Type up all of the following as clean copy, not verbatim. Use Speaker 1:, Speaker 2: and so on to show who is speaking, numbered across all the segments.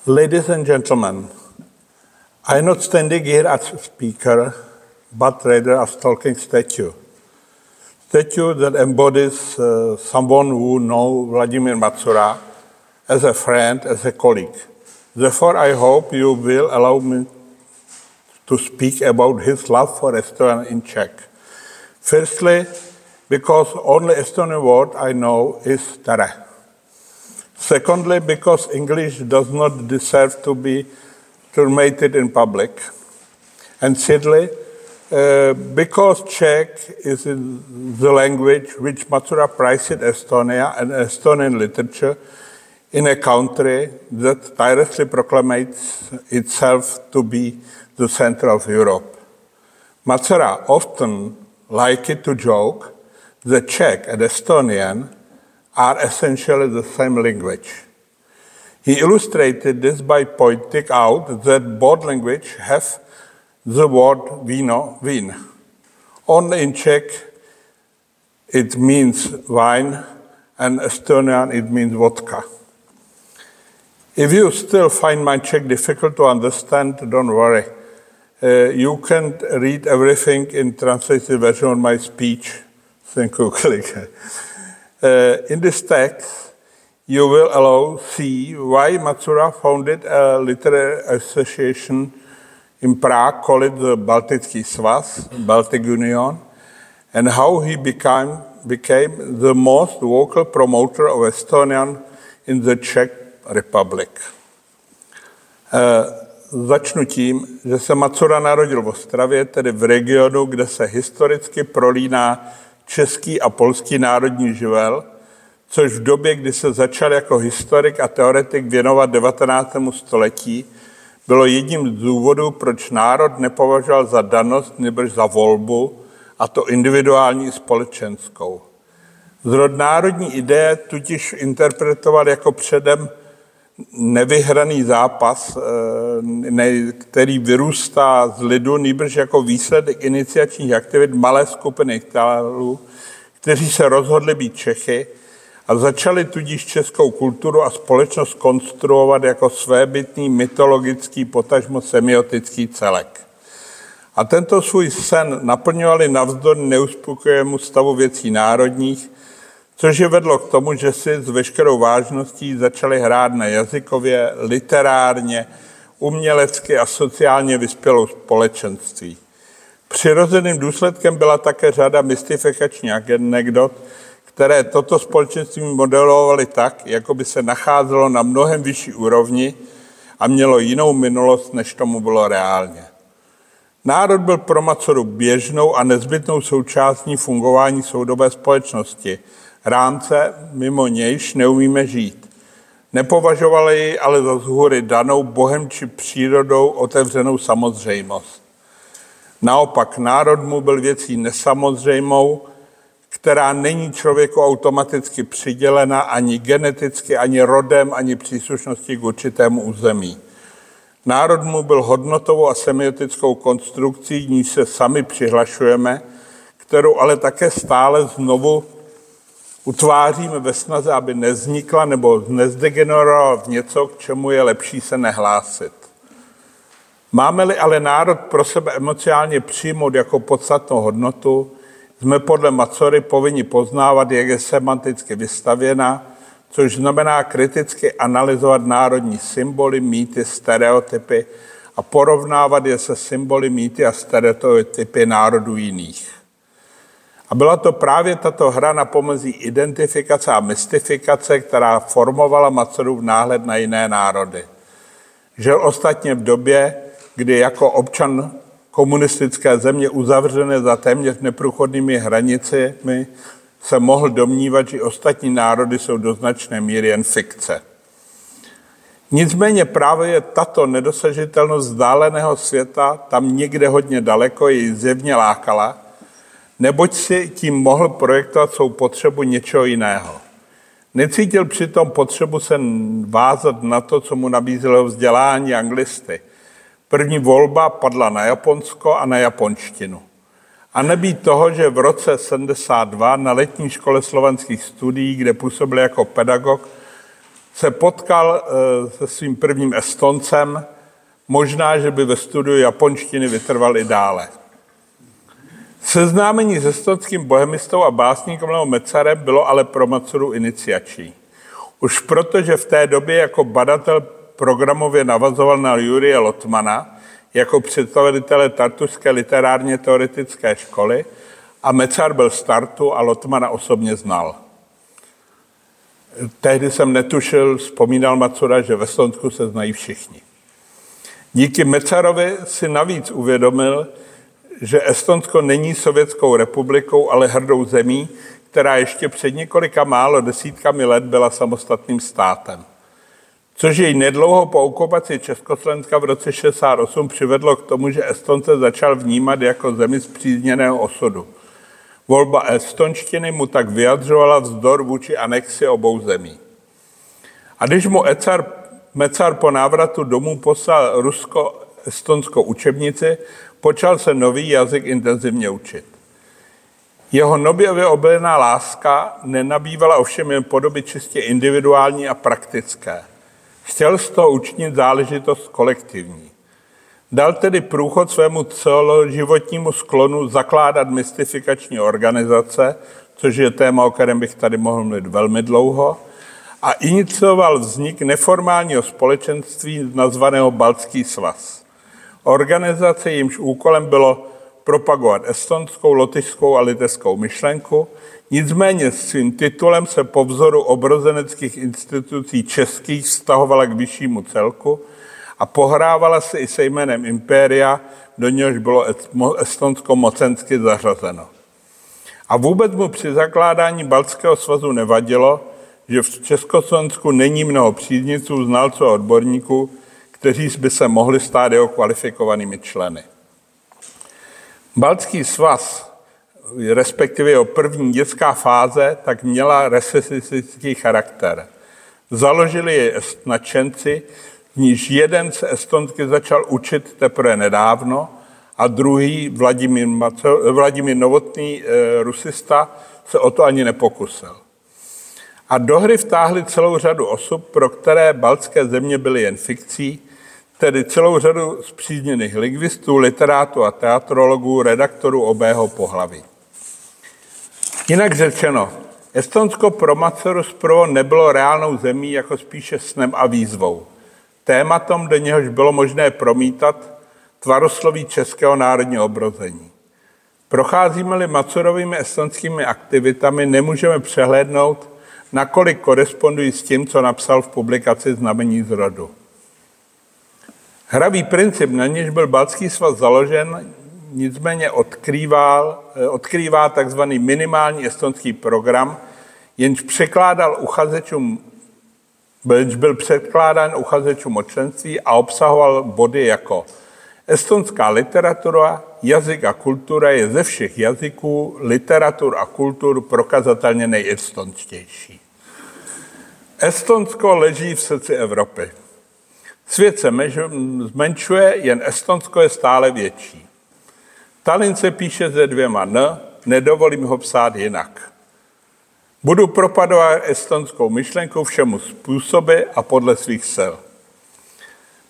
Speaker 1: Ladies and gentlemen, I am not standing here as a speaker, but rather as talking statue. Statue that embodies someone who knows Vladimir Matsura as a friend, as a colleague. Therefore, I hope you will allow me to speak about his love for Estonia in Czech. Firstly, because only Estonian word I know is tere. Secondly, because English does not deserve to be terminated in public. And thirdly, because Czech is the language which Matsura prized Estonia and Estonian literature in a country that tirelessly proclaims itself to be the center of Europe. Matsura often liked to joke that Czech and Estonian are essentially the same language. He illustrated this by pointing out that both languages have the word víno, vín. Only in Czech it means wine, and Estonian it means vodka. If you still find my Czech difficult to understand, don't worry. You can read everything in translated version of my speech. Thank you. In this text, you will see why Matsura founded a literary association in Prague called the Baltický svaz, Baltic Union, and how he became the most vocal promoter of Estonian in the Czech Republic. Začnu tím, že se Matsura narodil v Ostravě, tedy v regionu, kde se historicky prolíná český a polský národní živel, což v době, kdy se začal jako historik a teoretik věnovat 19. století, bylo jedním z důvodů, proč národ nepovažoval za danost, nýbrž za volbu, a to individuální i společenskou. Zrod národní ideje totiž interpretoval jako předem nevyhraný zápas, který vyrůstá z lidu, nýbrž jako výsledek iniciačních aktivit malé skupiny Italů, kteří se rozhodli být Čechy a začali tudíž českou kulturu a společnost konstruovat jako svébytný mytologický, potažmo semiotický celek. A tento svůj sen naplňovali navzdory neuspokojivému stavu věcí národních, což je vedlo k tomu, že si s veškerou vážností začali hrát na jazykově, literárně, umělecky a sociálně vyspělou společenství. Přirozeným důsledkem byla také řada mystifikačních anekdot, které toto společenství modelovaly tak, jako by se nacházelo na mnohem vyšší úrovni a mělo jinou minulost, než tomu bylo reálně. Národ byl pro Matsuru běžnou a nezbytnou součástí fungování soudobé společnosti, rámce, mimo nějž neumíme žít. Nepovažovali ji ale za zhůry danou Bohem či přírodou otevřenou samozřejmost. Naopak národ mu byl věcí nesamozřejmou, která není člověku automaticky přidělena ani geneticky, ani rodem, ani příslušností k určitému území. Národ mu byl hodnotovou a semiotickou konstrukcí, k níž se sami přihlašujeme, kterou ale také stále znovu utváříme ve snaze, aby nevznikla nebo nezdegenerovala v něco, k čemu je lepší se nehlásit. Máme-li ale národ pro sebe emocionálně přijmout jako podstatnou hodnotu, jsme podle Matsury povinni poznávat, jak je semanticky vystavěna, což znamená kriticky analyzovat národní symboly, mýty, stereotypy a porovnávat je se symboly, mýty a stereotypy národů jiných. A byla to právě tato hra na pomezí identifikace a mystifikace, která formovala Matsurův náhled na jiné národy. Žil ostatně v době, kdy jako občan komunistické země uzavřené za téměř neprůchodnými hranicemi se mohl domnívat, že ostatní národy jsou do značné míry jen fikce. Nicméně právě tato nedosažitelnost vzdáleného světa tam někde hodně daleko jej zjevně lákala, neboť si tím mohl projektovat svou potřebu něčeho jiného. Necítil přitom potřebu se vázat na to, co mu nabízelo vzdělání anglisty. První volba padla na Japonsko a na japonštinu. A nebýt toho, že v roce 72 na letní škole slovanských studií, kde působil jako pedagog, se potkal se svým prvním Estoncem, možná, že by ve studiu japonštiny vytrval i dále. Seznámení s estonským bohemistou a básníkem Leo Metzarem bylo ale pro Matsuru iniciační. Už proto, že v té době jako badatel programově navazoval na Jurie Lotmana jako představitele tartuské literárně teoretické školy a Metzar byl z Tartu a Lotmana osobně znal. Tehdy jsem netušil, vzpomínal Matsura, že v Estonsku se znají všichni. Díky Metzarovi si navíc uvědomil, že Estonsko není sovětskou republikou, ale hrdou zemí, která ještě před několika málo desítkami let byla samostatným státem. Což jej nedlouho po okupaci Československa v roce 1968 přivedlo k tomu, že Estonce začal vnímat jako zemi spřízněného osudu. Volba estonštiny mu tak vyjadřovala vzdor vůči anexi obou zemí. A když mu Metzar po návratu domů poslal rusko-estonskou učebnici, počal se nový jazyk intenzivně učit. Jeho nově objevená láska nenabývala ovšem jen podoby čistě individuální a praktické. Chtěl z toho učinit záležitost kolektivní. Dal tedy průchod svému celoživotnímu sklonu zakládat mystifikační organizace, což je téma, o kterém bych tady mohl mluvit velmi dlouho, a inicioval vznik neformálního společenství nazvaného Baltský svaz. Organizace, jejímž úkolem bylo propagovat estonskou, lotyšskou a litevskou myšlenku, nicméně svým titulem se po vzoru obrozeneckých institucí českých vztahovala k vyššímu celku a pohrávala si i se jménem impéria, do něhož bylo Estonsko mocensky zařazeno. A vůbec mu při zakládání Baltského svazu nevadilo, že v Československu není mnoho příznivců, znalců a odborníků, kteří by se mohli stát jeho kvalifikovanými členy. Baltský svaz, respektive jeho první dětská fáze, tak měla resesistický charakter. Založili ji nadšenci, z níž jeden se estonsky začal učit teprve nedávno a druhý, Vladimír Novotný, rusista, se o to ani nepokusil. A do hry vtáhli celou řadu osob, pro které baltské země byly jen fikcí, tedy celou řadu spřízněných lingvistů, literátů a teatrologů, redaktorů obého pohlaví. Jinak řečeno, Estonsko pro Matsaru zprvu nebylo reálnou zemí, jako spíše snem a výzvou. Tématem, do něhož bylo možné promítat tvarosloví českého národního obrození. Procházíme-li Matsurovými estonskými aktivitami, nemůžeme přehlédnout, nakolik korespondují s tím, co napsal v publikaci Znamení z rodu. Hravý princip, na něž byl Baltský svaz založen, nicméně odkrývá takzvaný minimální estonský program, jenž byl předkládán uchazečům o členství a obsahoval body jako estonská literatura, jazyk a kultura je ze všech jazyků, literatur a kultur prokazatelně nejestonstější. Estonsko leží v srdci Evropy. Svět se zmenšuje, jen Estonsko je stále větší. Tallinn se píše se 2 N, nedovolím ho psát jinak. Budu propagovat estonskou myšlenku všemu způsoby a podle svých sil.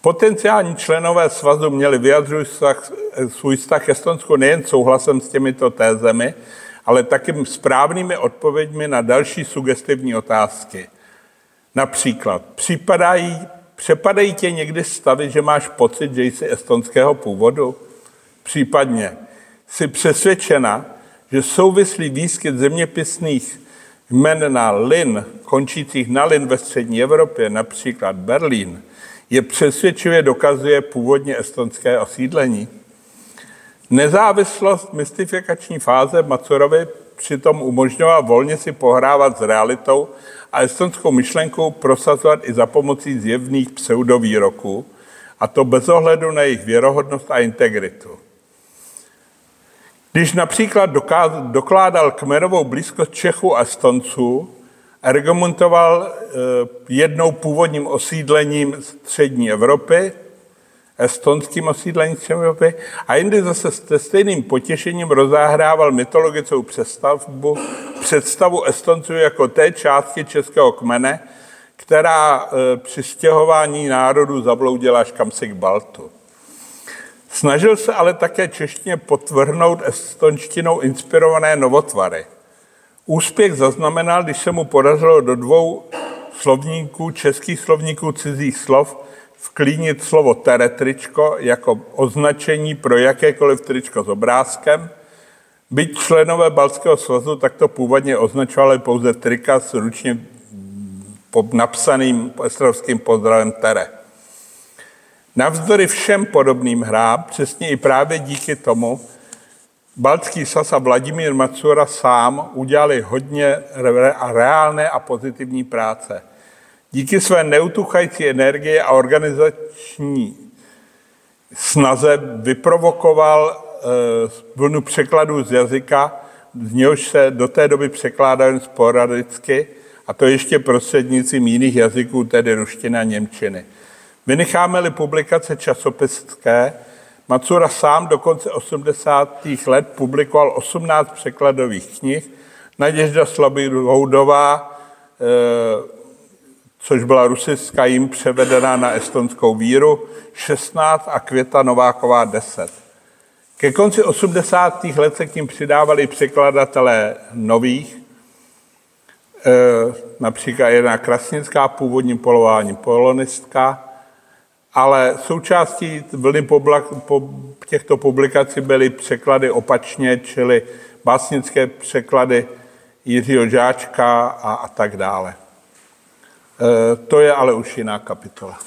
Speaker 1: Potenciální členové svazu měli vyjadřovat svůj vztah k Estonsku nejen souhlasem s těmito tézemi, ale taky správnými odpověďmi na další sugestivní otázky. Například, přepadají tě někdy stavy, že máš pocit, že jsi estonského původu? Případně, jsi přesvědčena, že souvislý výskyt zeměpisných jmen na Lin, končících na Lin ve střední Evropě, například Berlín, je přesvědčivě dokazuje původně estonské osídlení. Nezávislost mystifikační fáze Matsurovi přitom umožňovala volně si pohrávat s realitou a estonskou myšlenkou prosazovat i za pomocí zjevných pseudovýroků, a to bez ohledu na jejich věrohodnost a integritu. Když například dokládal kmenovou blízkost Čechů a Estonců, argumentoval jednou původním osídlením střední Evropy, estonským osídlením střední Evropy, a jindy zase se stejným potěšením rozehrával mytologickou představu Estonců jako té části českého kmene, která při stěhování národů zabloudila až kamsi k Baltu. Slovil se ale také češtině podvrhnout estonštinou inspirované novotvary. Úspěch zaznamenal, když se mu podařilo do 2 slovníků, českých slovníků cizích slov, vklínit slovo teretričko jako označení pro jakékoliv tričko s obrázkem. Byť členové Baltského svazu takto původně označovali pouze trika s ručně napsaným estravským pozdravem Tere. Navzdory všem podobným hrám, přesně i právě díky tomu, Baltský svaz a Vladimír Macura sám udělali hodně reálné a pozitivní práce. Díky své neutuchající energie a organizační snaze vyprovokoval vlnu překladů z jazyka, z něhož se do té doby překládal jen sporadicky, a to ještě prostřednictvím jiných jazyků, tedy ruštiny a němčiny. Vynecháme-li publikace časopiské, Macura sám do konce 80. let publikoval 18 překladových knih, Naděžda Slabýhoudová, což byla rusická, jim převedená na estonskou víru, 16 a Květa Nováková 10. Ke konci 80. let se k ním přidávali překladatelé nových, například Jana Krasnická, původním polováním polonistka, ale součástí vlny těchto publikací byly překlady opačně, čili básnické překlady Jiřího Žáčka a tak dále. To je ale už jiná kapitola.